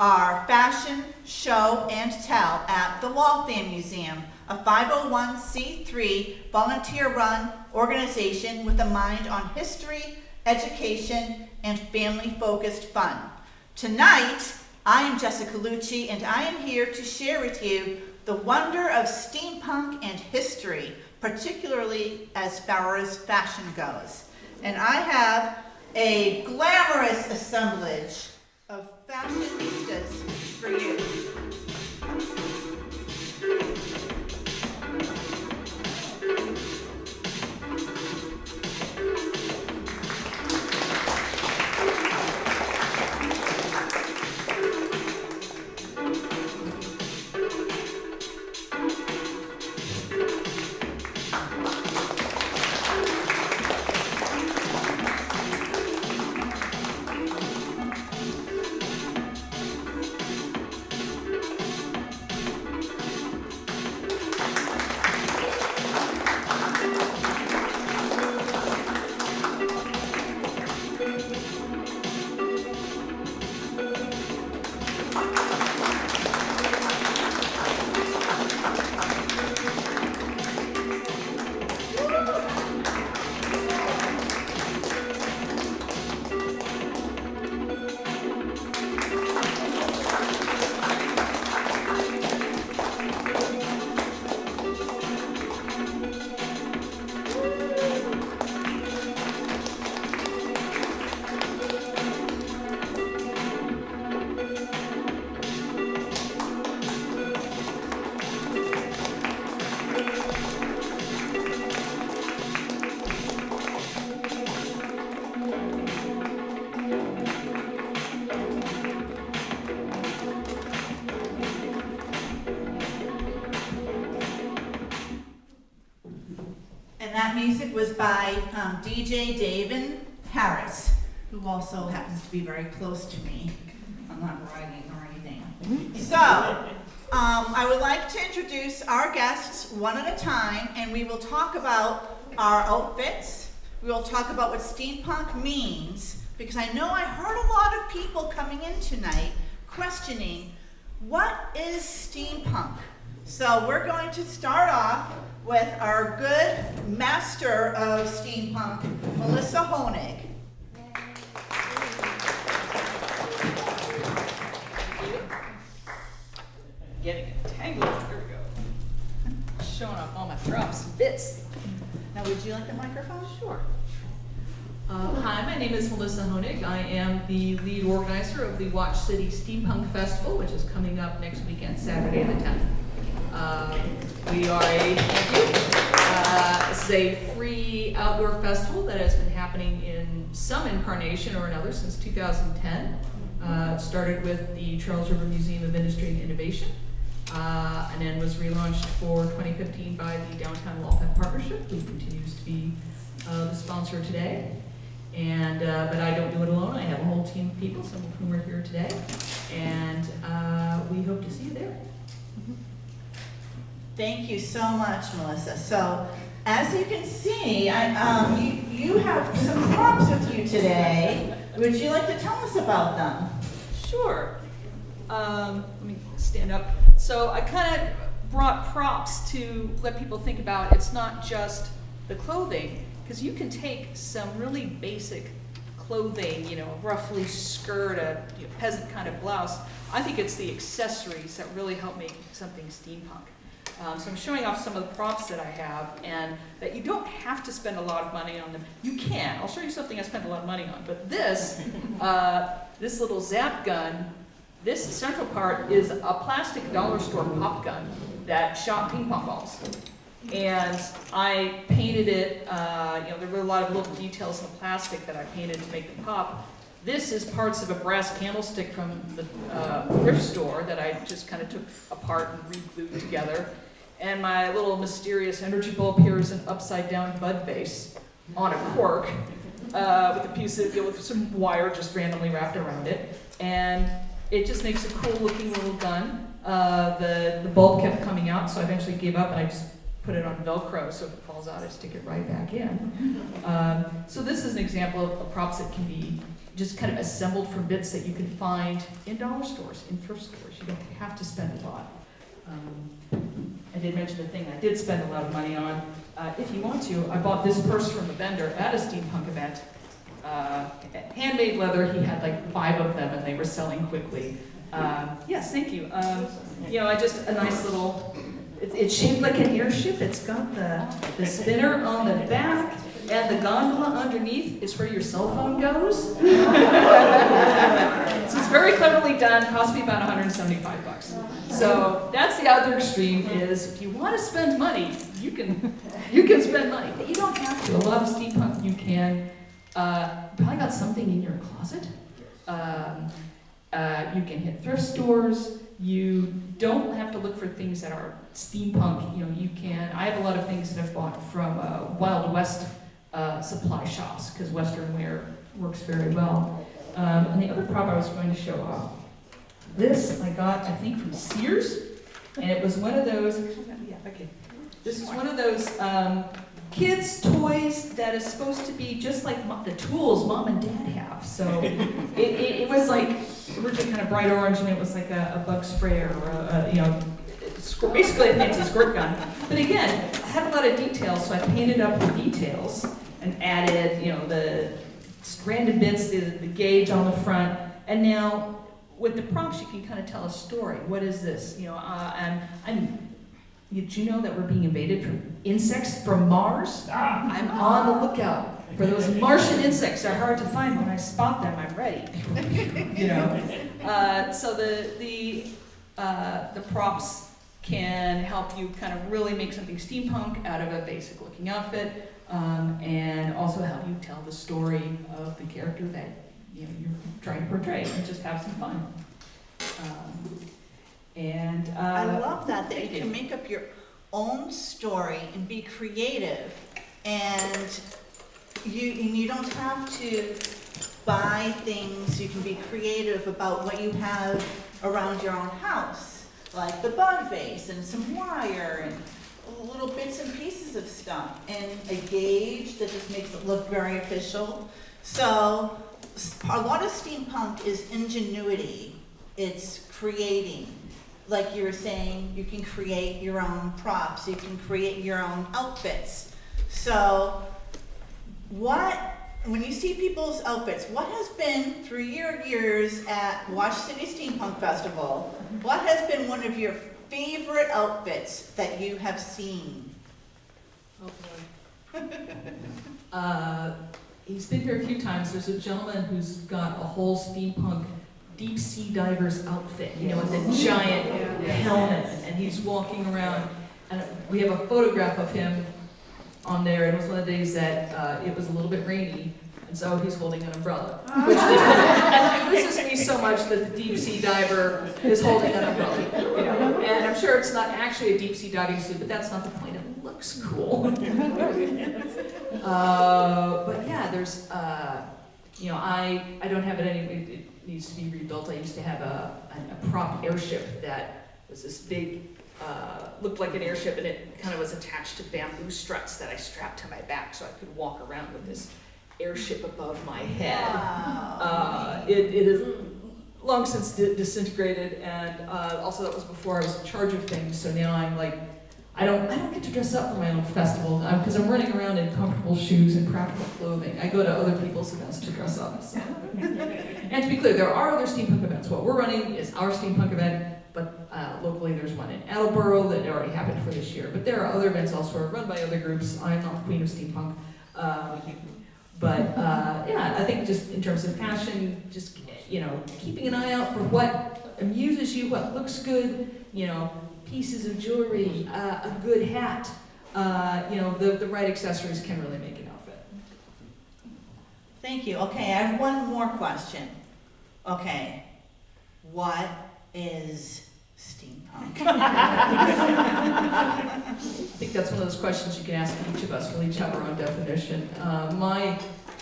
our fashion show and tell at the Waltham Museum, a 501c3 volunteer-run organization with a mind on history, education, and family-focused fun. Tonight, I am Jessica Lucci, and I am here to share with you the wonder of steampunk and history, particularly as far as fashion goes. And I have a glamorous assemblage of fashionistas for you. And that music was by DJ David Harris, who also happens to be very close to me. I'm not bragging or anything. So, I would like to introduce our guests one at a time, and we will talk about our outfits. We will talk about what steampunk means, because I know I heard a lot of people coming in tonight questioning, what is steampunk? So we're going to start off with our good master of steampunk, Melissa Honig. Getting it tangled. Here we go. Showing off all my props and bits. Now, would you like the microphone? Sure. Hi, my name is Melissa Honig. I am the lead organizer of the Watch City Steampunk Festival, which is coming up next weekend, Saturday the 10th. We are this is a free outdoor festival that has been happening in some incarnation or another since 2010. It started with the Charles River Museum of Industry and Innovation, and then was relaunched for 2015 by the Downtown Waltham Partnership, who continues to be the sponsor today. And but I don't do it alone. I have a whole team of people, some of whom are here today, and we hope to see you there. Thank you so much, Melissa. So, as you can see, you have some props with you today. Would you like to tell us about them? Sure. Let me stand up. So I kind of brought props to let people think about it's not just the clothing, because you can take some really basic clothing, you know, a roughly skirt, a peasant kind of blouse. I think it's the accessories that really help make something steampunk. So I'm showing off some of the props that I have, and that you don't have to spend a lot of money on them. You can. I'll show you something I spent a lot of money on. But this, this little zap gun, this central part is a plastic dollar store pop gun that shot ping pong balls. And I painted it, there were a lot of little details in the plastic that I painted to make it pop. This is parts of a brass candlestick from the thrift store that I just kind of took apart and re-glued together. And my little mysterious energy bulb here is an upside-down bud vase on a cork with a piece of, with some wire just randomly wrapped around it. And it just makes a cool-looking little gun. The bulb kept coming out, so I eventually gave up and I just put it on Velcro, so if it falls out, I stick it right back in. So this is an example of props that can be just kind of assembled from bits that you can find in dollar stores, in thrift stores. You don't have to spend a lot. I did mention the thing I did spend a lot of money on. If you want to, I bought this purse from a vendor at a steampunk event. Handmade leather, he had like 5 of them and they were selling quickly. Yes, thank you. You know, a nice little, it's shaped like an airship. It's got the spinner on the back. And the gondola underneath is where your cell phone goes. So it's very cleverly done, cost me about $175. So that's the other extreme is if you want to spend money, you can spend money. But you don't have to. A lot of steampunk you can. Probably got something in your closet. You can hit thrift stores. You don't have to look for things that are steampunk. You know, you can. I have a lot of things that I've bought from Wild West supply shops because Western wear works very well. And the other prop I was going to show off, this I got I think from Sears, and it was one of those. Yeah, okay. This is one of those kids' toys that is supposed to be just like the tools mom and dad have. So it was like originally kind of bright orange, and it was like a bug sprayer or basically a fancy squirt gun. But again, I had a lot of details, so I painted up the details and added, you know, the stranded bits, the gauge on the front, and now with the prompts you can kind of tell a story. What is this? You know, did you know that we're being invaded from insects from Mars? I'm on the lookout for those Martian insects. They're hard to find. When I spot them, I'm ready. You know, so the props can help you kind of really make something steampunk out of a basic looking outfit, and also help you tell the story of the character that you're trying to portray, and just have some fun. I love that you can make up your own story and be creative, and you don't have to buy things. You can be creative about what you have around your own house, like the bud vase and some wire and little bits and pieces of stuff, and a gauge that just makes it look very official. So a lot of steampunk is ingenuity. It's creating. Like you were saying, you can create your own props, you can create your own outfits. So when you see people's outfits, what has been, through your years at Wash City Steampunk Festival, what has been one of your favorite outfits that you have seen? Oh boy. He's been here a few times. There's a gentleman who's got a whole steampunk deep sea diver's outfit, you know, with a giant helmet, and he's walking around, and we have a photograph of him on there, and it was one of the days that it was a little bit rainy, and so he's holding an umbrella, which amuses me so much that the deep sea diver is holding an umbrella, you know, and I'm sure it's not actually a deep sea diving suit, but that's not the point. It looks cool. But yeah, there's, you know, I don't have it anyway. It needs to be rebuilt. I used to have a prop airship that was this big, looked like an airship, and it kind of was attached to bamboo struts that I strapped to my back so I could walk around with this airship above my head. Wow. It is long since disintegrated, and also that was before I was in charge of things, so now I'm like, I don't get to dress up for my own festival because I'm running around in comfortable shoes and practical clothing. I go to other people's events to dress up. So. And to be clear, there are other steampunk events. What we're running is our steampunk event, but locally there's one in Attleboro that already happened for this year. But there are other events elsewhere run by other groups. I'm not the queen of steampunk. Yeah, I think just in terms of fashion, just, you know, keeping an eye out for what amuses you, what looks good, you know, pieces of jewelry, a good hat, you know, the right accessories can really make an outfit. Thank you. Okay, I have one more question. Okay, what is steampunk? I think that's one of those questions you can ask each of us. We'll each have our own definition. My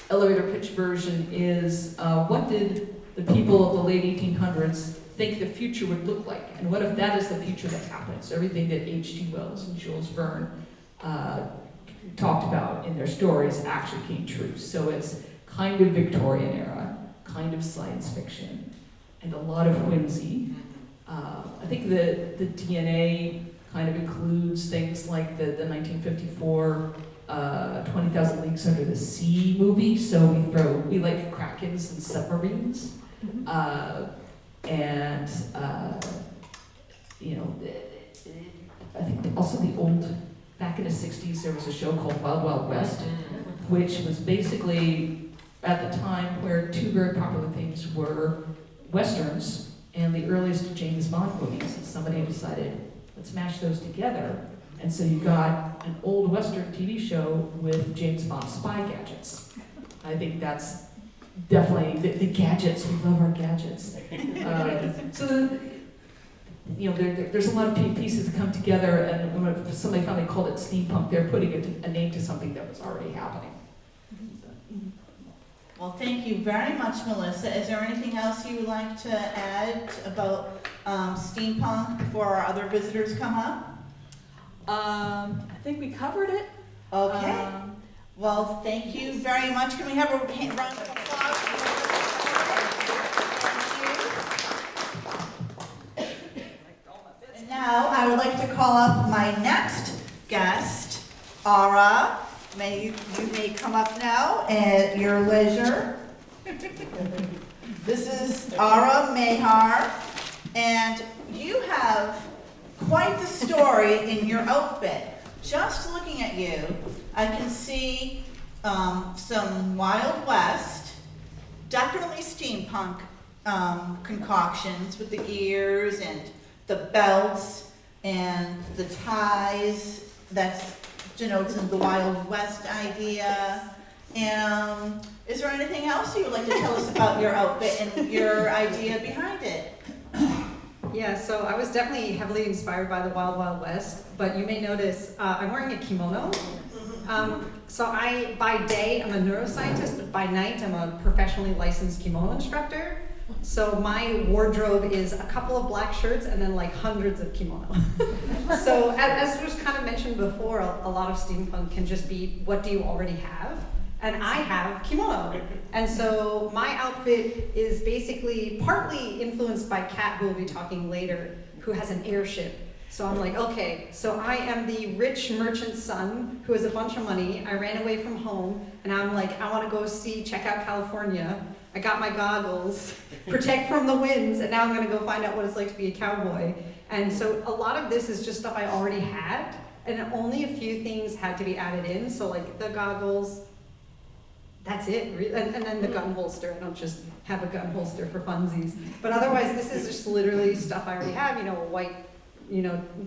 elevator pitch version is, what did the people of the late 1800s think the future would look like? And what if that is the future that happens? Everything that H.G. Wells and Jules Verne talked about in their stories actually came true. So it's kind of Victorian era, kind of science fiction, and a lot of whimsy. I think the DNA kind of includes things like the 1954 20,000 Leagues Under the Sea movie, so we like krakens and submarines. You know, I think also back in the 60s there was a show called Wild Wild West, which was basically at the time where two very popular things were Westerns and the earliest James Bond movies, and somebody decided, let's mash those together. And so you got an old Western TV show with James Bond spy gadgets. I think that's definitely the gadgets. We love our gadgets. You know, there's a lot of pieces that come together, and when somebody finally called it steampunk, they're putting a name to something that was already happening. Well, thank you very much, Melissa. Is there anything else you would like to add about steampunk before our other visitors come up? I think we covered it. Okay. Well, thank you very much. Can we have a round of applause? And now I would like to call up my next guest, Ara. You may come up now at your leisure. This is Ara Mehar, and you have quite the story in your outfit. Just looking at you, I can see some Wild West, definitely steampunk concoctions with the ears and the belts and the ties. That's denotes the Wild West idea. And is there anything else you would like to tell us about your outfit and your idea behind it? Yeah, so I was definitely heavily inspired by the Wild Wild West, but you may notice I'm wearing a kimono. So by day, I'm a neuroscientist, but by night, I'm a professionally licensed kimono instructor. So my wardrobe is a couple of black shirts and then like hundreds of kimono. So as was kind of mentioned before, a lot of steampunk can just be, what do you already have? And I have kimono. And so my outfit is basically partly influenced by Kat, who will be talking later, who has an airship. So I'm like, okay, so I am the rich merchant son who has a bunch of money. I ran away from home, and I'm like, I want to go check out California. I got my goggles, protect from the winds, and now I'm going to go find out what it's like to be a cowboy. And so a lot of this is just stuff I already had, and only a few things had to be added in. So like the goggles, that's it. And then the gun holster. I don't just have a gun holster for funsies. But otherwise, this is just literally stuff I already have. You know, a white,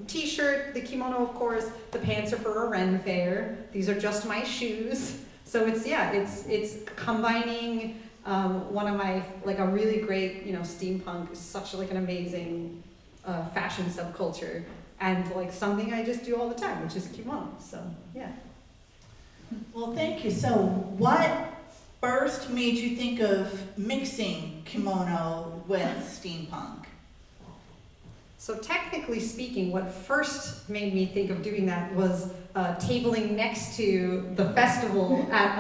t-shirt, the kimono, of course. The pants are for a Ren fair. These are just my shoes. So it's combining one of my, like a really great, steampunk is such like an amazing fashion subculture, and like something I just do all the time, which is kimono. So yeah. Well, thank you. So what first made you think of mixing kimono with steampunk? So technically speaking, what first made me think of doing that was tabling next to the festival at,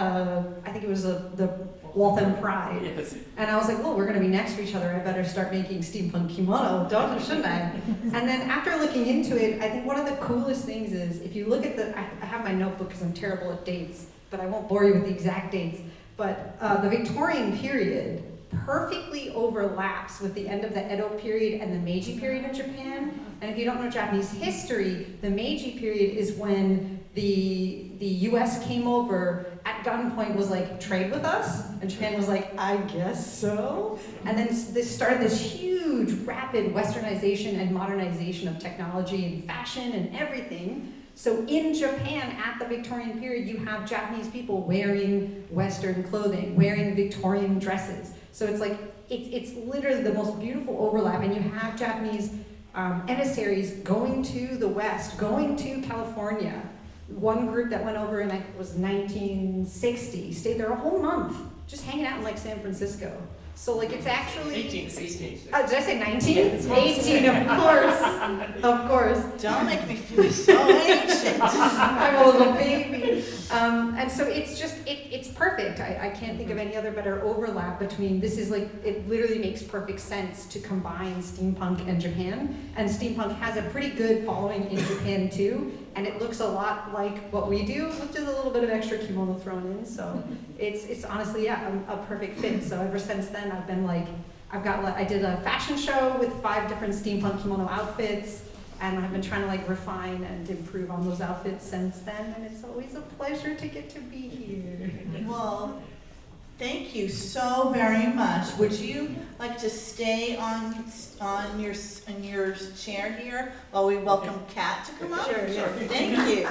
I think it was the Waltham Pride. Yes. And I was like, well, we're going to be next to each other. I better start making steampunk kimono, shouldn't I? And then after looking into it, I think one of the coolest things is, if you look at I have my notebook because I'm terrible at dates, but I won't bore you with the exact dates. But the Victorian period perfectly overlaps with the end of the Edo period and the Meiji period in Japan. And if you don't know Japanese history, the Meiji period is when the US came over at gunpoint, was like, trade with us? And Japan was like, I guess so. And then this started this huge, rapid westernization and modernization of technology and fashion and everything. So in Japan, at the Victorian period, you have Japanese people wearing Western clothing, wearing Victorian dresses. So it's like, it's literally the most beautiful overlap, and you have Japanese emissaries going to the West, going to California. One group that went over in, I think it was 1960, stayed there a whole month, just hanging out in like San Francisco. So like it's actually 1816. Did I say 19? 18, of course. Of course. Don't make me feel so ancient. I'm a little baby. And so it's just, it's perfect. I can't think of any other better overlap between, this is like, it literally makes perfect sense to combine steampunk and Japan. And steampunk has a pretty good following in Japan too. And it looks a lot like what we do, with just a little bit of extra kimono thrown in. So it's honestly, yeah, a perfect fit. So ever since then, I've been like, I did a fashion show with 5 different steampunk kimono outfits. And I've been trying to like refine and improve on those outfits since then, and it's always a pleasure to get to be here. Well, thank you so very much. Would you like to stay on your chair here while we welcome Kat to come up? Sure, yeah. Thank you.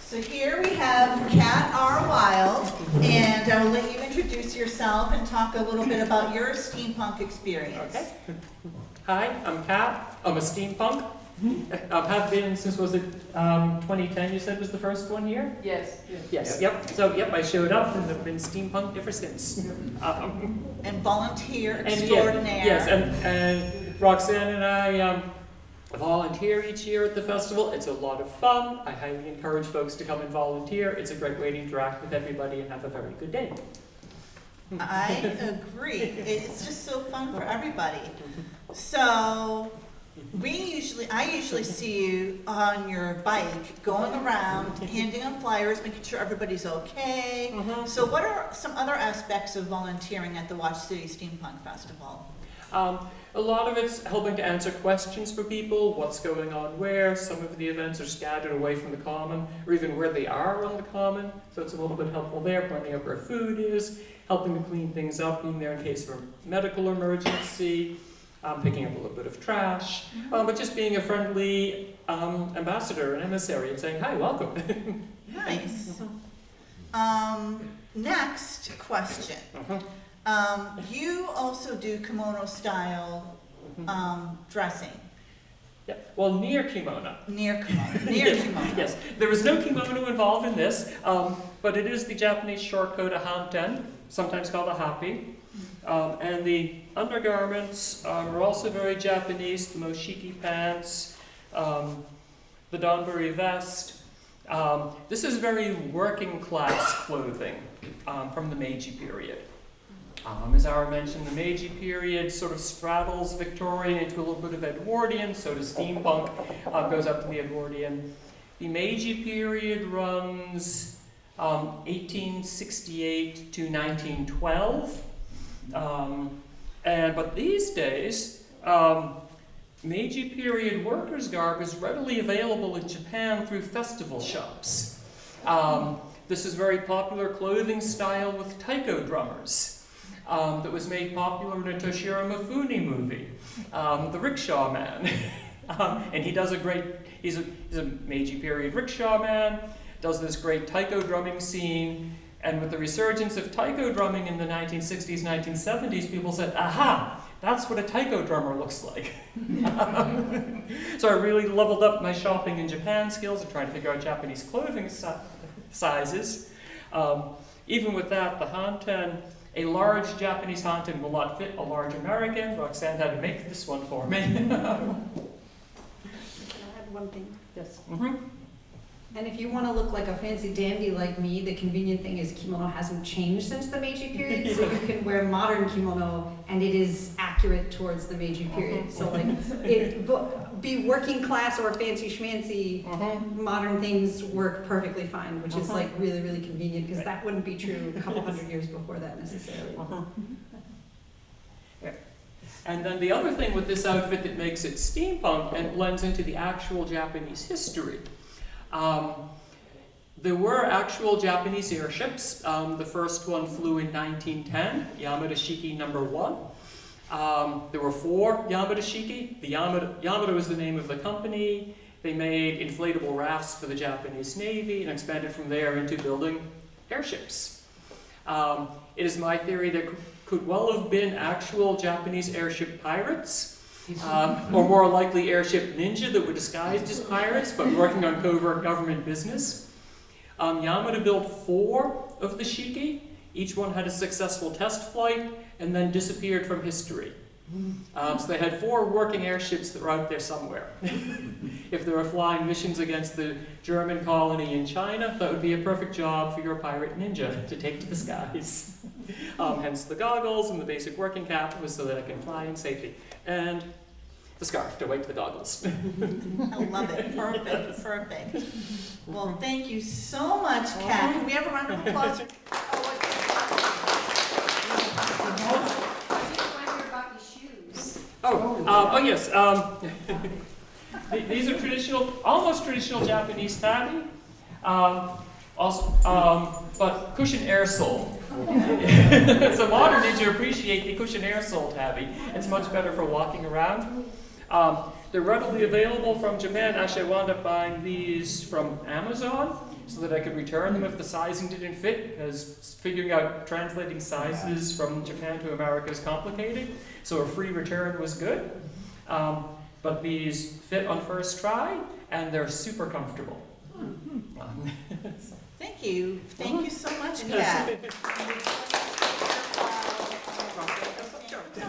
So here we have Kat R. Wild, and I will let you introduce yourself and talk a little bit about your steampunk experience. Okay. Hi, I'm Kat. I'm a steampunk. Have been since, was it 2010 you said was the first one here? Yes. Yes, yep. So, yep, I showed up and have been steampunk ever since. And volunteer And extraordinaire. yes, and Roxanne and I volunteer each year at the festival. It's a lot of fun. I highly encourage folks to come and volunteer. It's a great way to interact with everybody and have a very good day. I agree. It's just so fun for everybody. So I usually see you on your bike going around, handing out flyers, making sure everybody's okay. So what are some other aspects of volunteering at the Watch City Steampunk Festival? A lot of it's helping to answer questions for people, what's going on where. Some of the events are scattered away from the common, or even where they are on the common, so it's a little bit helpful there, pointing out where food is, helping to clean things up, being there in case of a medical emergency, picking up a little bit of trash, but just being a friendly ambassador and emissary and saying, hi, welcome. Nice. Next question. You also do kimono style dressing. Yeah. Well, near kimono. Near kimono. Yes, there is no kimono involved in this, but it is the Japanese short coat, a hanten, sometimes called a hapi. And the undergarments are also very Japanese, the moshiki pants, the donburi vest. This is very working class clothing from the Meiji period. As Ara mentioned, the Meiji period sort of straddles Victorian into a little bit of Edwardian, so does steampunk, goes up to the Edwardian. The Meiji period runs 1868 to 1912. But these days, Meiji period workers' garb is readily available in Japan through festival shops. This is very popular clothing style with taiko drummers. That was made popular in a Toshiro Mifune movie, The Rickshaw Man. And he does he's a Meiji period rickshaw man, does this great taiko drumming scene, and with the resurgence of taiko drumming in the 1960s, 1970s, people said, aha, that's what a taiko drummer looks like. So I really leveled up my shopping in Japan skills and trying to figure out Japanese clothing sizes. Even with that, the hanten, a large Japanese hanten will not fit a large American. Roxanne had to make this one for me. Can I add one thing? Yes. And if you want to look like a fancy dandy like me, the convenient thing is kimono hasn't changed since the Meiji period, so you can wear modern kimono and it is accurate towards the Meiji period. So like, be working class or fancy schmancy, modern things work perfectly fine, which is like really, really convenient, because that wouldn't be true a couple hundred years before that necessarily. And then the other thing with this outfit that makes it steampunk and blends into the actual Japanese history. There were actual Japanese airships. The first one flew in 1910, Yamada Shiki No. 1. There were 4 Yamada Shiki. The Yamada was the name of the company. They made inflatable rafts for the Japanese Navy and expanded from there into building airships. It is my theory there could well have been actual Japanese airship pirates or more likely airship ninja that were disguised as pirates but working on covert government business. Yamada built 4 of the Shiki. Each one had a successful test flight and then disappeared from history. So they had 4 working airships that were out there somewhere. If they were flying missions against the German colony in China, that would be a perfect job for your pirate ninja to take to the skies. Hence the goggles and the basic working cap was so that I can fly in safety. And the scarf to wipe the goggles. I love it. Perfect, perfect. Well, thank you so much, Kat. Can we have a round of applause? Yes. These are traditional, almost traditional Japanese tabby. But cushion air sole. So modern ninja appreciate the cushion air sole tabby. It's much better for walking around. They're readily available from Japan. Actually, I wound up buying these from Amazon so that I could return them if the sizing didn't fit, because figuring out translating sizes from Japan to America is complicated. So a free return was good. But these fit on first try, and they're super comfortable. Thank you. Thank you so much, Kat.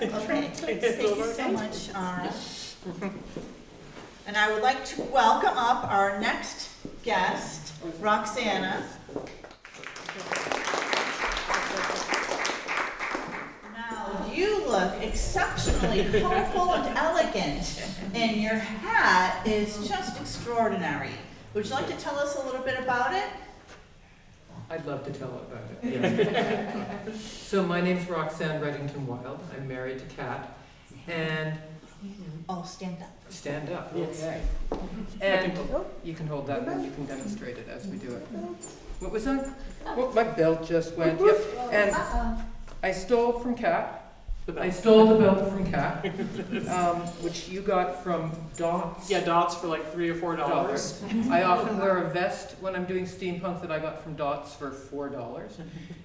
Okay, thank you so much, Ara. And I would like to welcome up our next guest, Roxana. Now, you look exceptionally colorful and elegant, and your hat is just extraordinary. Would you like to tell us a little bit about it? I'd love to tell about it. Yeah. So my name's Roxanne Reddington Wild. I'm married to Kat, and Oh, stand up. stand up. Yes. Okay. And you can hold that, and you can demonstrate it as we do it. What was that? Oh, my belt just went. Yep. And I stole from Kat. I stole the belt from Kat, which you got from Dots. Yeah, Dots for like $3 or $4. I often wear a vest when I'm doing steampunk that I got from Dots for $4,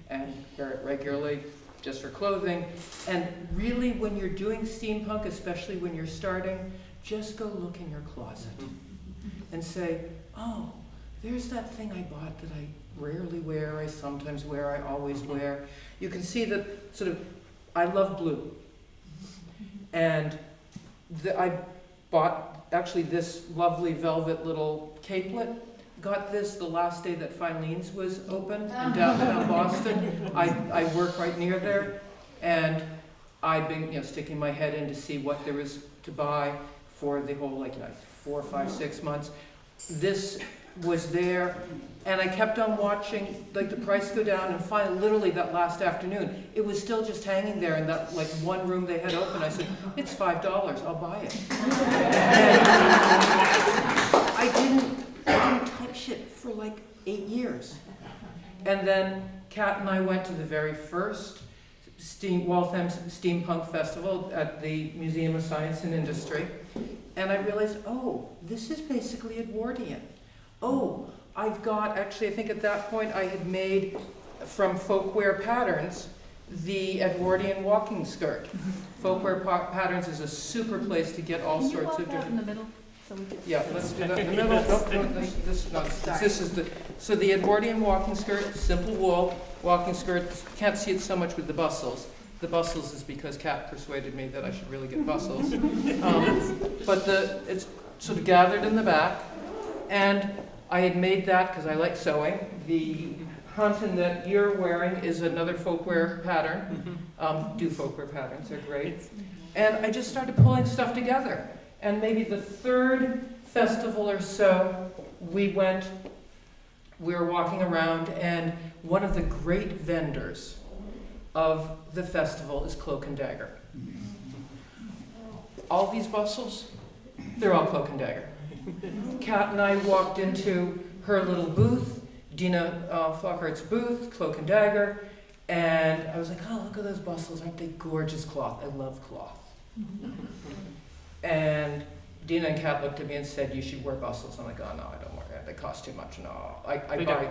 and wear it regularly just for clothing. And really, when you're doing steampunk, especially when you're starting, just go look in your closet and say, oh, there's that thing I bought that I rarely wear, I sometimes wear, I always wear. You can see that sort of, I love blue. And I bought actually this lovely velvet little capelet. Got this the last day that Filene's was open in downtown Boston. I work right near there, and I've been sticking my head in to see what there was to buy for the whole 4, 5, 6 months. This was there, and I kept on watching the price go down, and finally, literally that last afternoon, it was still just hanging there in that one room they had open. I said, it's $5, I'll buy it. And I didn't touch it for 8 years. And then Kat and I went to the very first Waltham Steampunk Festival at the Museum of Science and Industry. And I realized, oh, this is basically Edwardian. Oh, I've got, actually I think at that point I had made, from Folkwear Patterns, the Edwardian walking skirt. Folkwear Patterns is a super place to get all sorts of different... in the middle? So we could... Yeah, let's do that in the middle. This is so the Edwardian walking skirt, simple wool walking skirt. Can't see it so much with the bustles. The bustles is because Kat persuaded me that I should really get bustles. But it's sort of gathered in the back, and I had made that because I like sewing. The hunting that you're wearing is another folkwear pattern. Do folkwear patterns, they're great. And I just started pulling stuff together. And maybe the third festival or so, we were walking around, and one of the great vendors of the festival is Cloak and Dagger. All these bustles, they're all Cloak and Dagger. Kat and I walked into her little booth, Dina Flockhart's booth, Cloak and Dagger, and I was like, oh, look at those bustles, aren't they gorgeous cloth? I love cloth. And Dina and Kat looked at me and said, you should wear bustles. I'm like, oh no, I don't wear it. They cost too much. No, I buy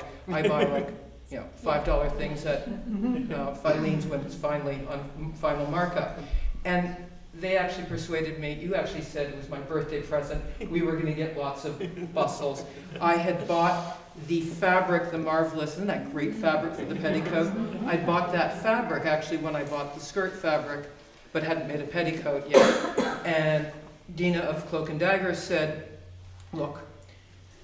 $5 things at Filene's when it's finally on final markup. And they actually persuaded me. You actually said it was my birthday present. We were going to get lots of bustles. I had bought the fabric, the marvelous, isn't that great fabric for the petticoat? I bought that fabric actually when I bought the skirt fabric, but hadn't made a petticoat yet. And Dina of Cloak and Dagger said, look,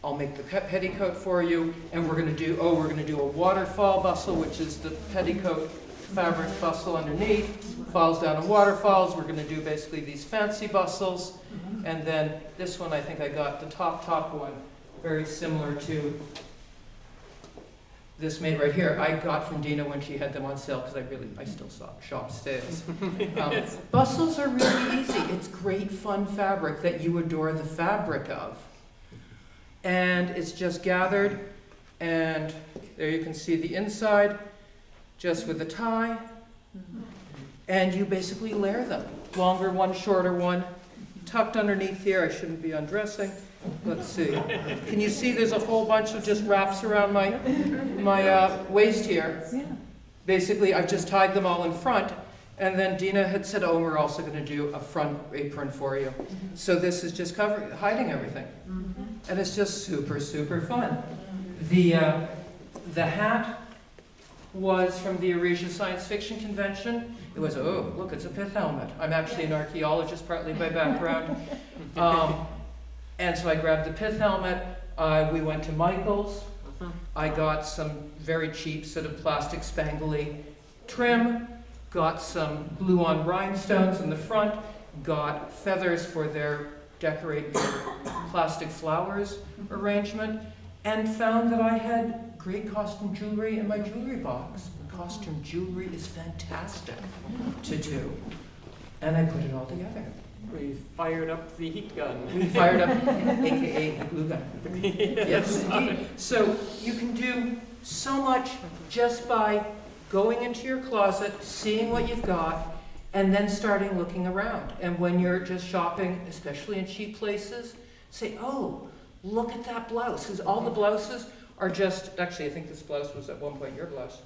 I'll make the petticoat for you, and we're going to do a waterfall bustle, which is the petticoat fabric bustle underneath, falls down and waterfalls. We're going to do basically these fancy bustles. And then this one, I think I got the top one, very similar to this made right here. I got from Dina when she had them on sale, because I still shop sales. Bustles are really easy. It's great fun fabric that you adore the fabric of. And it's just gathered, and there you can see the inside, just with a tie, and you basically layer them. Longer one, shorter one, tucked underneath here. I shouldn't be undressing. Let's see. Can you see there's a whole bunch of just wraps around my waist here? Basically, I've just tied them all in front, and then Dina had said, oh, we're also going to do a front apron for you. So this is just hiding everything. And it's just super, super fun. The hat was from the Eurasia Science Fiction Convention. It was, oh, look, it's a pith helmet. I'm actually an archaeologist, partly by background. And so I grabbed the pith helmet. We went to Michael's. I got some very cheap sort of plastic spangly trim, got some glue-on rhinestones in the front, got feathers for their decorate their plastic flowers arrangement, and found that I had great costume jewelry in my jewelry box. Costume jewelry is fantastic to do. And I put it all together. We fired up the heat gun. We fired up, AKA the glue gun. Yes, indeed. So you can do so much just by going into your closet, seeing what you've got, and then starting looking around. And when you're just shopping, especially in cheap places, say, oh, look at that blouse. Because all the blouses are just, actually I think this blouse was at one point your blouse.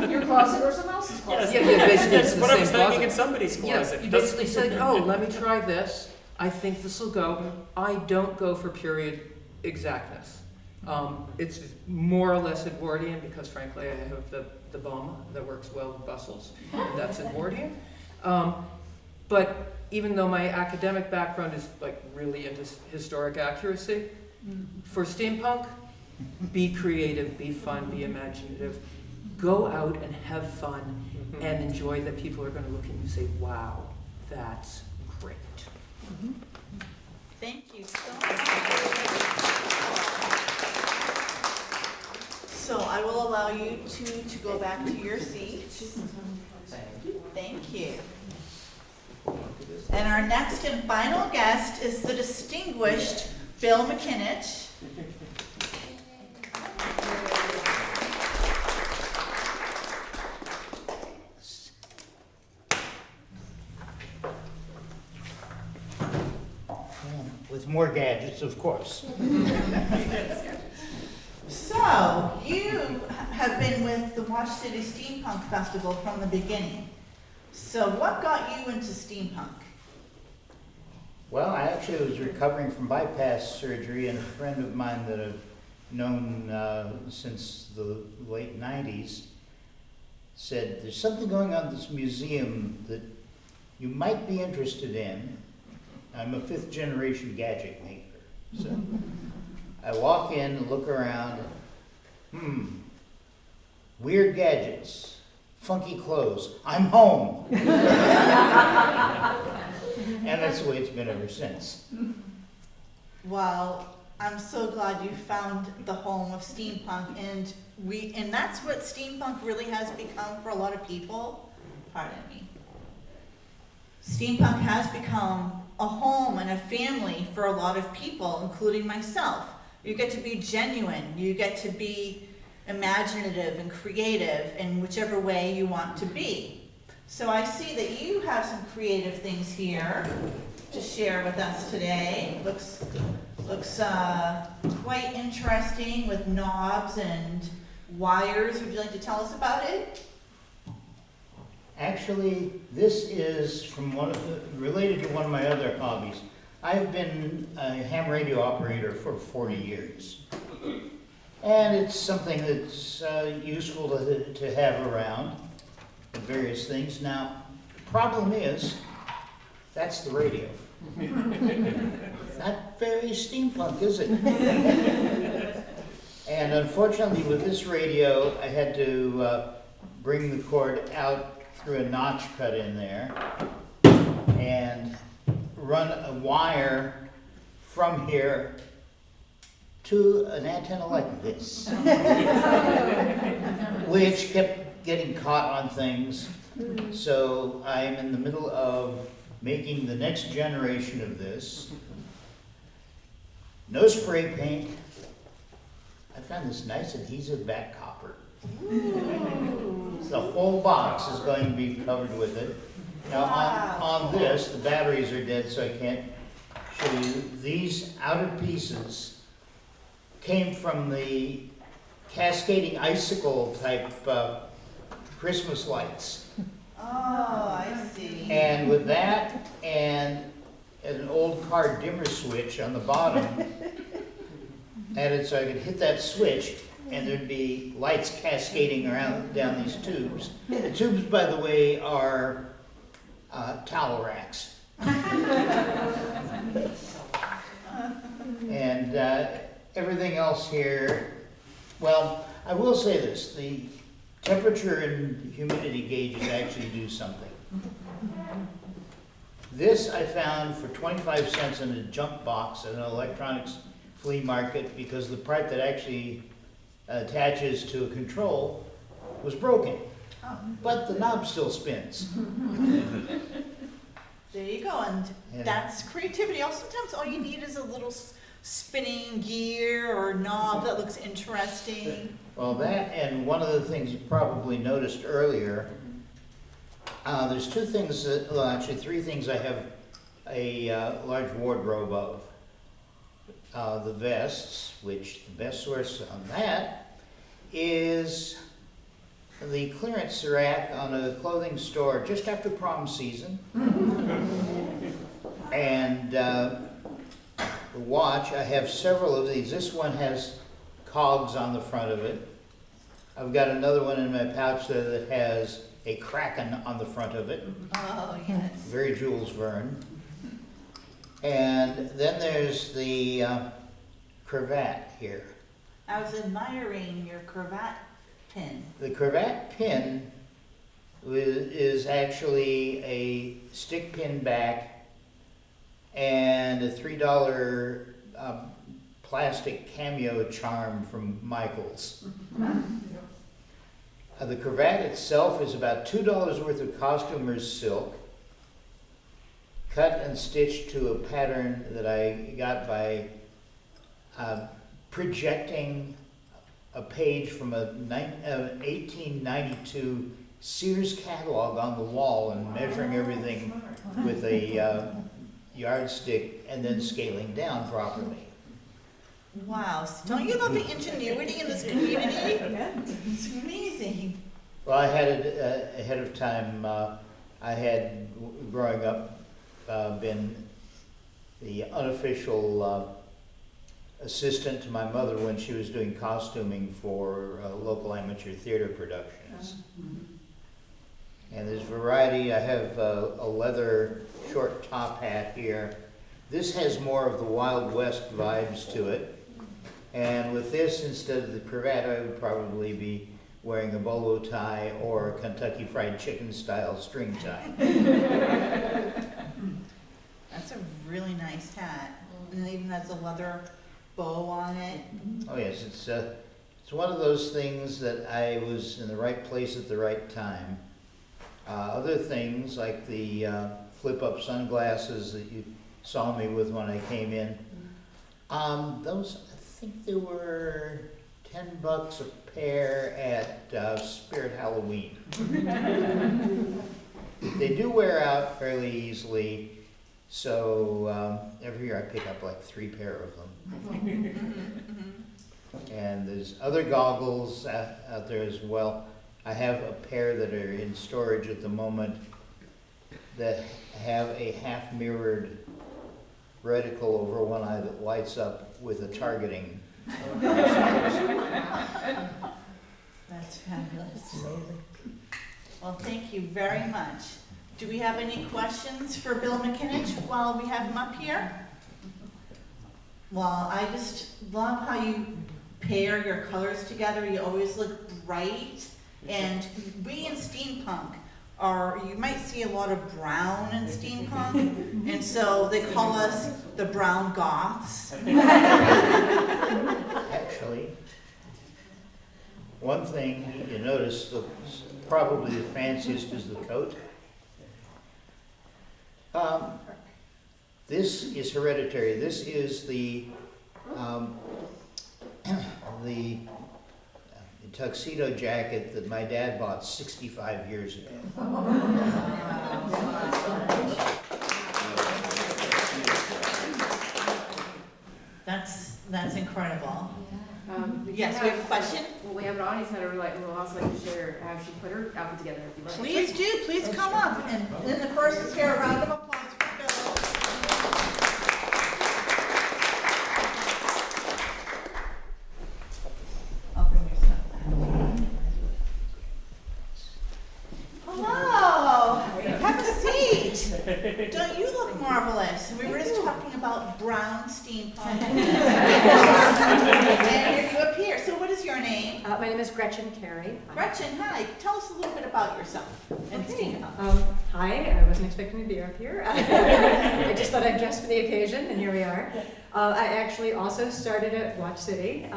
Your closet or someone else's closet? Yeah, basically it's the what I same was hanging closet. in somebody's closet. Yeah, you basically say, oh, let me try this. I think this will go. I don't go for period exactness. It's more or less Edwardian because frankly I have the bomb that works well with bustles, and that's Edwardian. But even though my academic background is like really into historic accuracy, for steampunk, be creative, be fun, be imaginative, go out and have fun and enjoy that people are going to look at you and say, wow, that's great. Thank you so much. So I will allow you to go back to your seats. Thank you. And our next and final guest is the distinguished Bill McKinnich. With more gadgets, of course. So, you have been with the Watch City Steampunk Festival from the beginning. So what got you into steampunk? Well, I actually was recovering from bypass surgery, and a friend of mine that I've known since the late 90s said, there's something going on in this museum that you might be interested in. I'm a 5th generation gadget maker. So I walk in and look around, weird gadgets, funky clothes, I'm home. And that's the way it's been ever since. Well, I'm so glad you found the home of steampunk, and that's what steampunk really has become for a lot of people. Pardon me. Steampunk has become a home and a family for a lot of people, including myself. You get to be genuine, you get to be imaginative and creative in whichever way you want to be. So I see that you have some creative things here to share with us today. Looks quite interesting with knobs and wires. Would you like to tell us about it? Actually, this is from related to one of my other hobbies. I've been a ham radio operator for 40 years. And it's something that's useful to have around, various things. Now, the problem is, that's the radio. Not very steampunk, is it? And unfortunately, with this radio, I had to bring the cord out through a notch cut in there and run a wire from here to an antenna like this, which kept getting caught on things. So I'm in the middle of making the next generation of this. No spray paint. I found this nice adhesive back copper. The whole box is going to be covered with it. Now on this, the batteries are dead, so I can't show you. These outer pieces came from the cascading icicle type Christmas lights. Oh, I see. And with that and an old car dimmer switch on the bottom, added so I could hit that switch and there'd be lights cascading around down these tubes. The tubes, by the way, are towel racks. And everything else here, well, I will say this, the temperature and humidity gauges actually do something. This I found for 25 cents in a junk box at an electronics flea market because the part that actually attaches to a control was broken, but the knob still spins. There you go, and that's creativity. Sometimes all you need is a little spinning gear or knob that looks interesting. Well, that and one of the things you probably noticed earlier, there's two things, well actually three things I have a large wardrobe of. The vests, which the best source on that is the clearance rack on a clothing store just after prom season. And the watch, I have several of these. This one has cogs on the front of it. I've got another one in my pouch there that has a kraken on the front of it. Oh, yes. Very Jules Verne. And then there's the cravat here. I was admiring your cravat pin. The cravat pin is actually a stick pin back and a $3 plastic cameo charm from Michaels. The cravat itself is about $2 worth of costumer's silk, cut and stitched to a pattern that I got by projecting a page from a 1892 Sears catalog on the wall and measuring everything with a yardstick and then scaling down properly. Wow, don't you love the ingenuity in this community? It's amazing. Well, I had it ahead of time. I had, growing up, been the unofficial assistant to my mother when she was doing costuming for local amateur theater productions. And there's variety. I have a leather short top hat here. This has more of the Wild West vibes to it. And with this, instead of the cravat, I would probably be wearing a bolo tie or a Kentucky Fried Chicken style string tie. That's a really nice hat. And it even has a leather bow on it. Oh yes, it's one of those things that I was in the right place at the right time. Other things like the flip-up sunglasses that you saw me with when I came in, those, I think they were $10 a pair at Spirit Halloween. They do wear out fairly easily, so every year I pick up like 3 pair of them. And there's other goggles out there as well. I have a pair that are in storage at the moment that have a half-mirrored reticle over one eye that lights up with a targeting. That's fabulous. Well, thank you very much. Do we have any questions for Bill McKinnon while we have him up here? Well, I just love how you pair your colors together. You always look bright. And we in steampunk you might see a lot of brown in steampunk. And so they call us the brown goths. Actually, one thing you notice, probably the fanciest is the coat. This is hereditary. This is the tuxedo jacket that my dad bought 65 years ago. That's incredible. Yes, we have a question? Well, we have an audience member who also like to share how she put her outfit together if you like. Please do, please come up. And then the person's here, a round of applause for Bill. I'll bring your stuff back. Hello, have a seat. Don't you look marvelous? We were just talking about brown steampunk. And you up here. So what is your name? My name is Gretchen Carey. Gretchen, hi. Tell us a little bit about yourself and steampunk. Hi, I wasn't expecting to be up here. I just thought I'd dress for the occasion, and here we are. I actually also started at Watch City,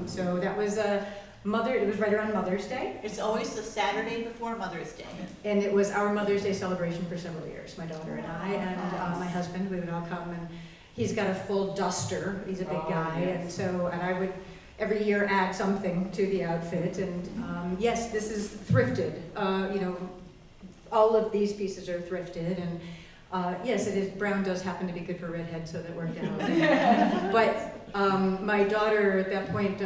so that was it was right around Mother's Day. It's always the Saturday before Mother's Day. And it was our Mother's Day celebration for several years, my daughter and I, and my husband, we would all come, and he's got a full duster, he's a big guy, yes. and I would every year add something to the outfit, and yes, this is thrifted, all of these pieces are thrifted, and yes, it is, brown does happen to be good for redheads, so that worked out. But my daughter, at that point,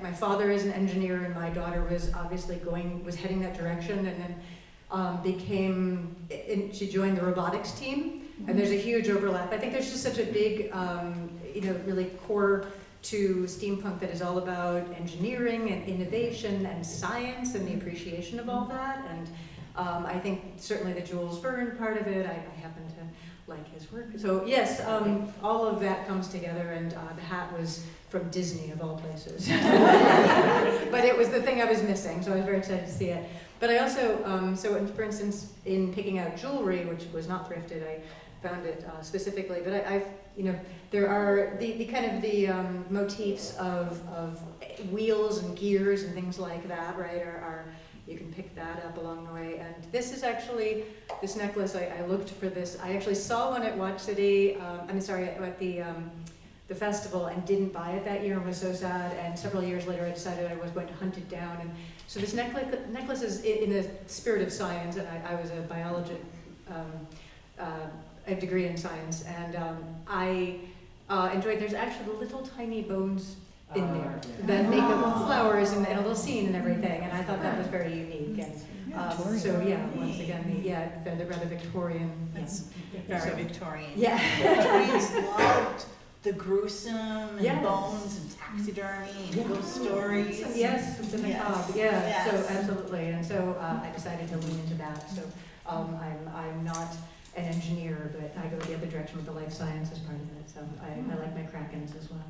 my father is an engineer, and my daughter was obviously was heading that direction, and then she joined the robotics team, and there's a huge overlap. I think there's just such a big, really core to steampunk that is all about engineering and innovation and science and the appreciation of all that. And I think certainly the Jules Verne part of it, I happen to like his work. So yes, all of that comes together, and the hat was from Disney of all places. But it was the thing I was missing, so I was very excited to see it. But I also, for instance, in picking out jewelry, which was not thrifted, I found it specifically, but there are the motifs of wheels and gears and things like that, right, you can pick that up along the way. And this is actually, this necklace, I looked for this, I actually saw one at Watch City, at the festival, and didn't buy it that year and was so sad, and several years later I decided I was going to hunt it down. And so this necklace is in the spirit of science, and I was a biologist, a degree in science, and I enjoyed, there's actually little tiny bones in there that make little flowers and a little scene and everything, and I thought that was very unique. And so yeah, once again, the rather Victorian. It's very Victorian. Yeah. Victorians loved the gruesome and Yes. bones and taxidermy and ghost stories. Yes, the macabre. Yeah. Yes. So absolutely, and so I decided to lean into that. So I'm not an engineer, but I go the other direction with the life sciences part of it. So I like my Krakens as well.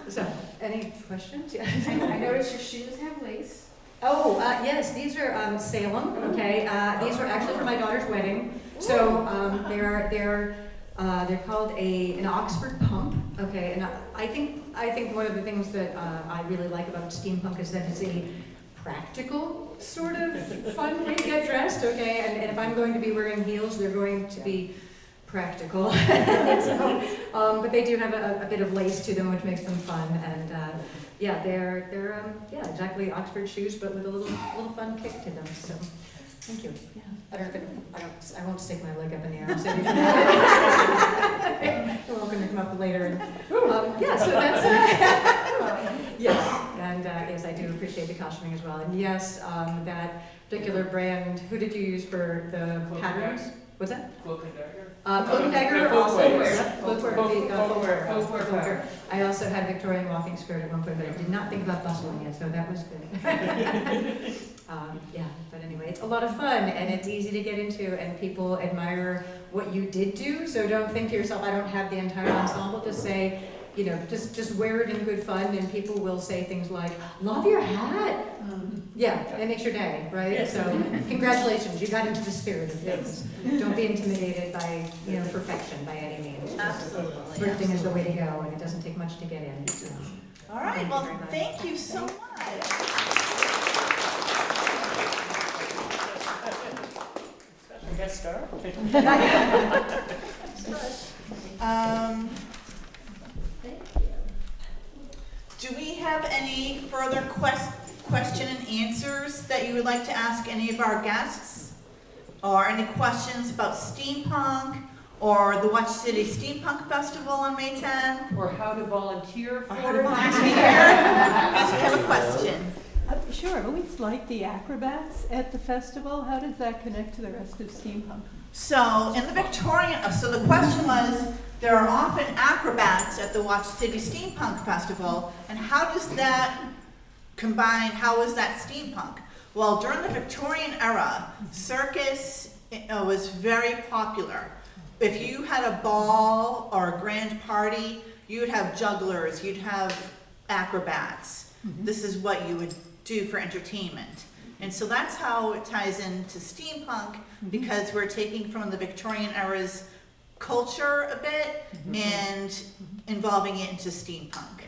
So, any questions? Yeah. I noticed your shoes have lace. Oh, yes, these are Salem, okay? These were actually for my daughter's wedding. So they're called an Oxford pump, okay? And I think one of the things that I really like about steampunk is that it's a practical sort of fun way to get dressed, okay? And if I'm going to be wearing heels, they're going to be practical. So, but they do have a bit of lace to them, which makes them fun. And they're exactly Oxford shoes, but with a little fun kick to them. So, thank you. Yeah. I won't stick my leg up in the air. I'm saving for that. You're welcome to come up later. And, so that's yes. And yes, I do appreciate the costuming as well. And yes, that particular brand, who did you use for the Cloak and patterns? Dagger. What's that? Cloak and Dagger. Cloak and Dagger, Folk also wear. wear. Footwear. Footwear. I also had Victorian walking skirt at one point, but I did not think about bustling it, so that was good. Yeah, but anyway, it's a lot of fun and it's easy to get into and people admire what you did do. So don't think to yourself, I don't have the entire ensemble. Just say, you know, just wear it in good fun and people will say things like, love your hat. Yeah, it makes your day, right? Yes. So congratulations, you got into the spirit of things. Don't be intimidated by, you know, perfection by any means. Just Absolutely. Thrifting is the way to go and it doesn't take much to get in. So. All right, Thank you well, very much. thank you so much. Special guest star. Do we have any further question and answers that you would like to ask any of our guests? Or any questions about steampunk or the Watch City Steampunk Festival on May 10? Or how to volunteer for Or how to it. volunteer? Yes, we have a question. Sure, I've always liked the acrobats at the festival. How does that connect to the rest of steampunk? So in the Victorian, so the question was, there are often acrobats at the Watch City Steampunk Festival, and how does that combine, how is that steampunk? Well, during the Victorian era, circus was very popular. If you had a ball or a grand party, you'd have jugglers, you'd have acrobats. This is what you would do for entertainment. And so that's how it ties into steampunk, because we're taking from the Victorian era's culture a bit and involving it into steampunk.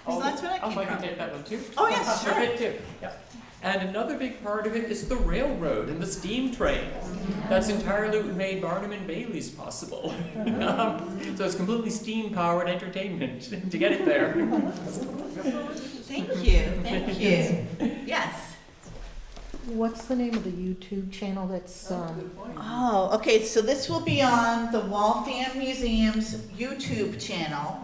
So that's what I Oh, came I can from. take that one too. Oh, yes, sure. Okay, too. Yeah. And another big part of it is the railroad and the steam train. That's entirely what made Barnum and Bailey's possible. So it's completely steam-powered entertainment to get it there. Thank you, thank you. Yes. What's the name of the YouTube channel that's, Oh, okay, so this will be on the Waltham Museum's YouTube channel.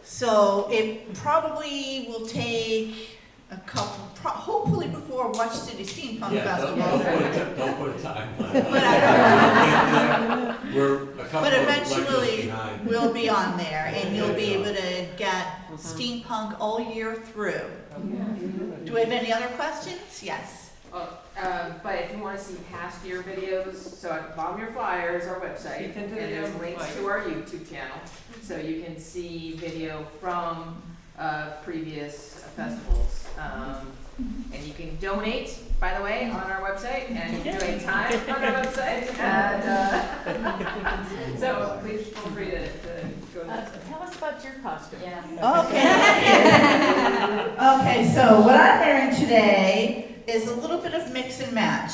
So it probably will take a couple, hopefully before Watch City Steampunk Festival. Don't put a timeline. But We're a couple But of eventually, lectures behind. we'll be on there, and you'll be able to get steampunk all year through. Do we have any other questions? Yes. But if you want to see past year videos, so at the bottom of your flyer is our website, Speak into and the there's links mic. to our YouTube channel, so you can see video from previous festivals. And you can donate, by the way, on our website, and you can donate time on our website, and so please feel free to go to that. Tell us about your costume. Okay. Okay, so what I'm wearing today is a little bit of mix and match.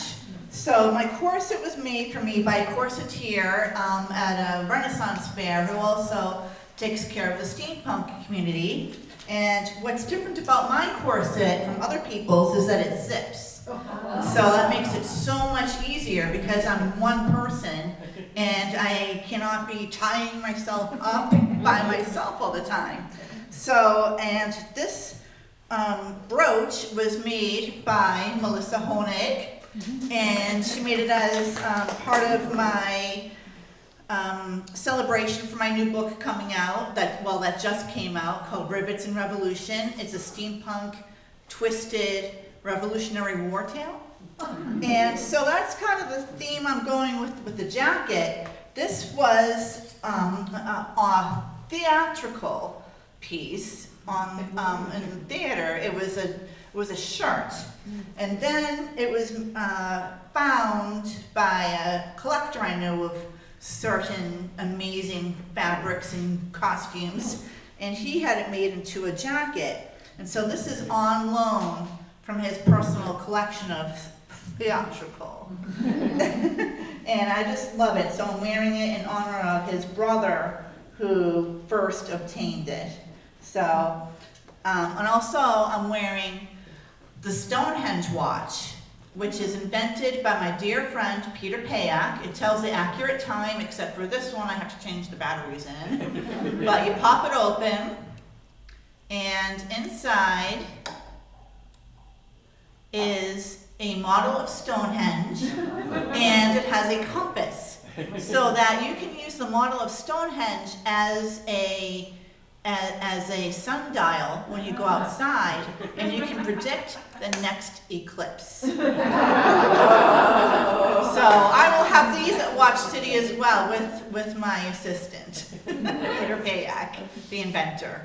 So my corset was made for me by a corseteer at a Renaissance fair who also takes care of the steampunk community. And what's different about my corset from other people's is that it zips. So that makes it so much easier because I'm one person and I cannot be tying myself up by myself all the time. So, and this brooch was made by Melissa Honig, and she made it as part of my celebration for my new book coming out, that just came out, called Rivets and Revolution. It's a steampunk, twisted, revolutionary war tale. And so that's kind of the theme I'm going with the jacket. This was a theatrical piece in the theater. It was a shirt, and then it was found by a collector I know of certain amazing fabrics and costumes, and he had it made into a jacket. And so this is on loan from his personal collection of theatrical. And I just love it. So I'm wearing it in honor of his brother who first obtained it. So, and also I'm wearing the Stonehenge watch, which is invented by my dear friend Peter Payak. It tells the accurate time, except for this one I have to change the batteries in. But you pop it open, and inside a model of Stonehenge, and it has a compass, so that you can use the model of Stonehenge as a sundial when you go outside, and you can predict the next eclipse. So I will have these at Watch City as well with my assistant, Peter Payak, the inventor.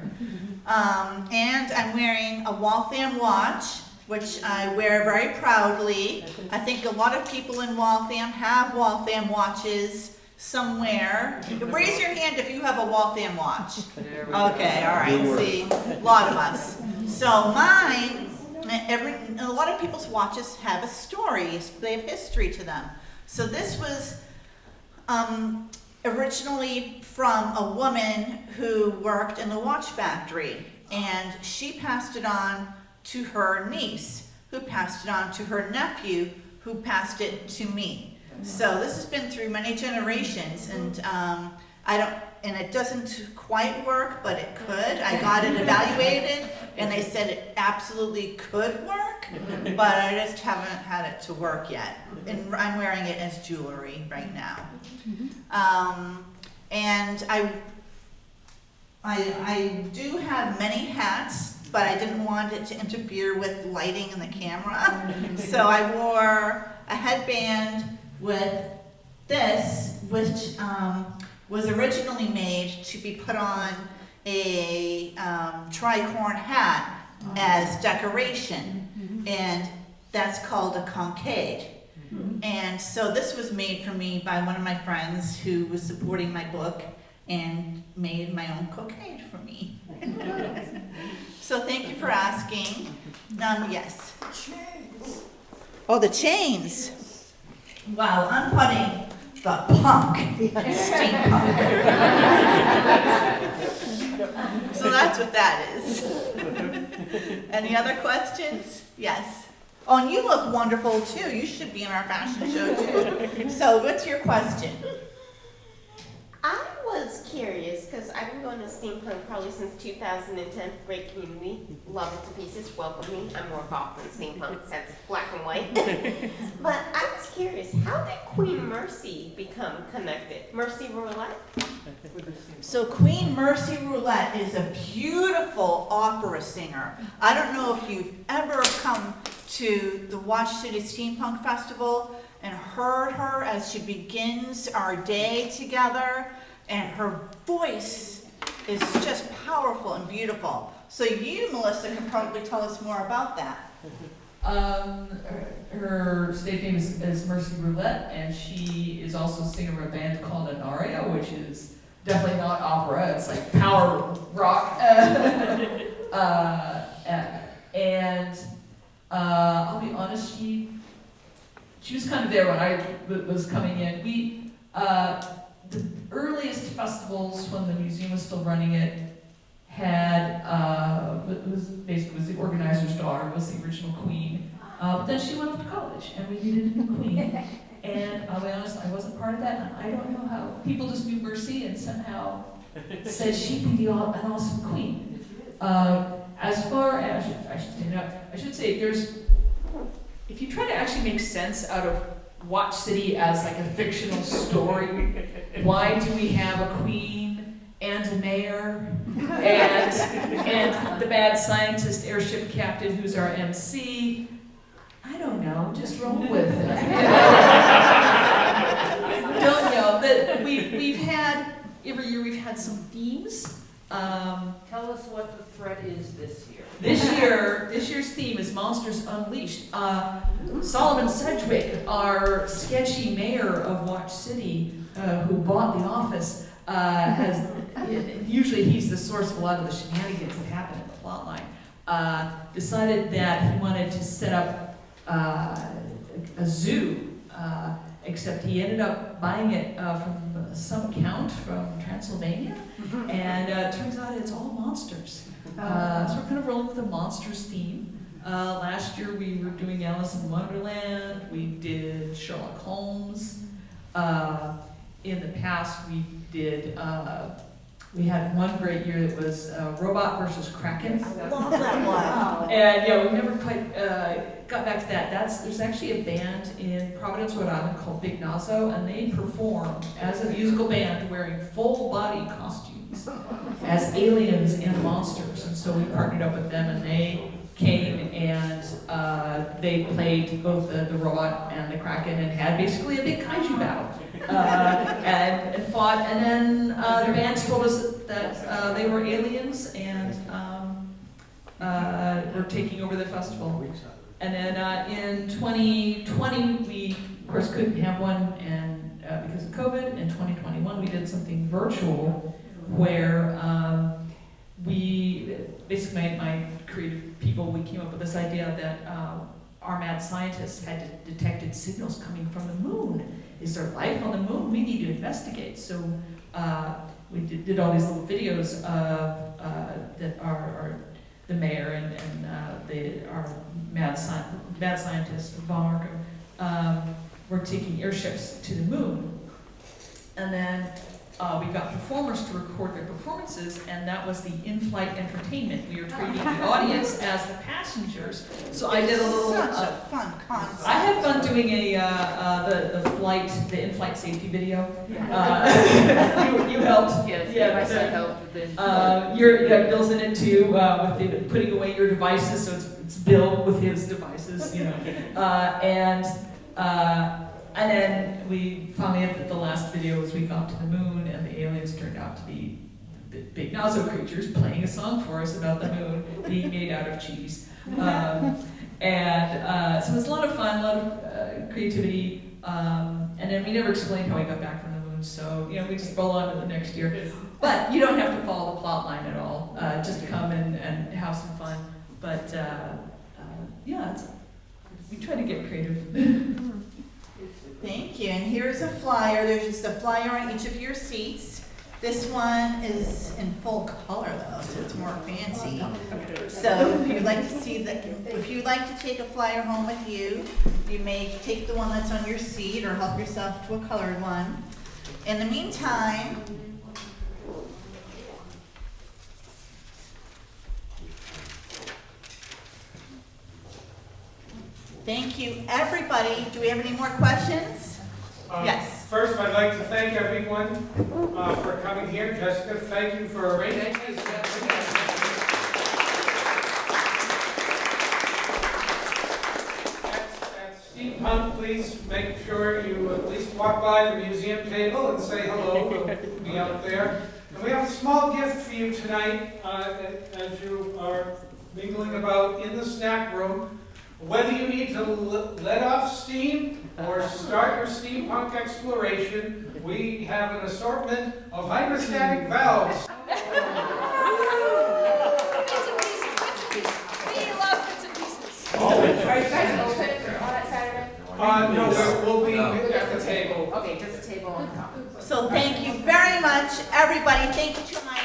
And I'm wearing a Waltham watch, which I wear very proudly. I think a lot of people in Waltham have Waltham watches somewhere. Raise your hand if you have a Waltham watch. Okay, all right, see, a lot of us. So mine, a lot of people's watches have a story, they have history to them. So this was originally from a woman who worked in the watch factory, and she passed it on to her niece, who passed it on to her nephew, who passed it to me. So this has been through many generations, and it doesn't quite work, but it could. I got it evaluated, and they said it absolutely could work, but I just haven't had it to work yet. And I'm wearing it as jewelry right now. And I do have many hats, but I didn't want it to interfere with lighting in the camera. So I wore a headband with this, which was originally made to be put on a tricorn hat as decoration, and that's called a cockade. And so this was made for me by one of my friends who was supporting my book and made my own cockade for me. So thank you for asking. Yes. Oh, the chains. Wow, I'm putting the punk and steampunk. So that's what that is. Any other questions? Yes. Oh, and you look wonderful too. You should be in our fashion show too. So what's your question? I was curious, because I've been going to Steampunk probably since 2010. Great community, love it to pieces, welcome me. I'm more involved in Steampunk, that's black and white. But I was curious, how did Queen Mercy become connected? Mercy Roulette? So Queen Mercy Roulette is a beautiful opera singer. I don't know if you've ever come to the Watch City Steampunk Festival and heard her as she begins our day together, and her voice is just powerful and beautiful. So you, Melissa, can probably tell us more about that. Her stage name is Mercy Roulette, and she is also a singer of a band called Anaria, which is definitely not opera, it's like power rock. And I'll be honest, she was kind of there when I was coming in. The earliest festivals, when the museum was still running it, had, was the organizer's daughter, was the original queen. But then she went off to college, and we needed a new queen. And I'll be honest, I wasn't part of that, and I don't know how. People just knew Mercy and somehow said she'd be an awesome queen. As far as, I should say, if you try to actually make sense out of Watch City as like a fictional story, why do we have a queen and a mayor and the bad scientist airship captain who's our MC? I don't know, just roll with it. Don't know, but we've had, every year we've had some themes. Tell us what the threat is this year. This year's theme is Monsters Unleashed. Solomon Sedgwick, our sketchy mayor of Watch City, who bought the office, usually he's the source of a lot of the shenanigans that happen in the plot line, decided that he wanted to set up a zoo, except he ended up buying it from some count from Transylvania, and it turns out it's all monsters. So we're kind of rolling with a monsters theme. Last year we were doing Alice in Wonderland, we did Sherlock Holmes. In the past we did, we had one great year that was Robot versus Kraken. I love that one. And yeah, we never quite got back to that. There's actually a band in Providence, Rhode Island called Big Nazo, and they perform as a musical band wearing full body costumes as aliens and monsters. And so we partnered up with them, and they came and they played both the robot and the Kraken and had basically a big kaiju battle. And fought, and then the bands told us that they were aliens and were taking over the festival. And then in 2020, we of course couldn't have one, and because of COVID. In 2021, we did something virtual where we basically my creative people, we came up with this idea that our mad scientists had detected signals coming from the moon. Is there life on the moon? We need to investigate. So we did all these little videos that are the mayor and our mad scientist, Von Marco, were taking airships to the moon. And then we got performers to record their performances, and that was the in-flight entertainment. We were treating the audience as the passengers. So I did a little. Such a fun concept. I had fun doing the in-flight safety video. You helped. Yes, Yeah, my son helped with it. Bill's in it too, with putting away your devices. So it's Bill with his devices, you know, and then we finally had the last video was we got to the moon and the aliens turned out to be the big Nazo creatures playing a song for us about the moon being made out of cheese. So it was a lot of fun, a lot of creativity. And then we never explained how we got back from the moon, so we just roll on to the next year. But you don't have to follow the plot line at all. Just come and have some fun. But we try to get creative. Thank you, and here's a flyer. There's just a flyer on each of your seats. This one is in full color though, so it's more fancy. So if you'd like to if you'd like to take a flyer home with you, you may take the one that's on your seat or help yourself to a colored one. In the meantime, thank you, everybody. Do we have any more questions? Yes. First, I'd like to thank everyone for coming here. Jessica, thank you for arranging this. At Steampunk, please make sure you at least walk by the museum table and say hello. We'll be out there. And we have a small gift for you tonight as you are mingling about in the snack room. Whether you need to let off steam or start your steampunk exploration, we have an assortment of hydrostatic valves. Are you guys open on that Saturday? No, we'll be at the table. Okay, just a table on top. So thank you very much, everybody. Thank you to my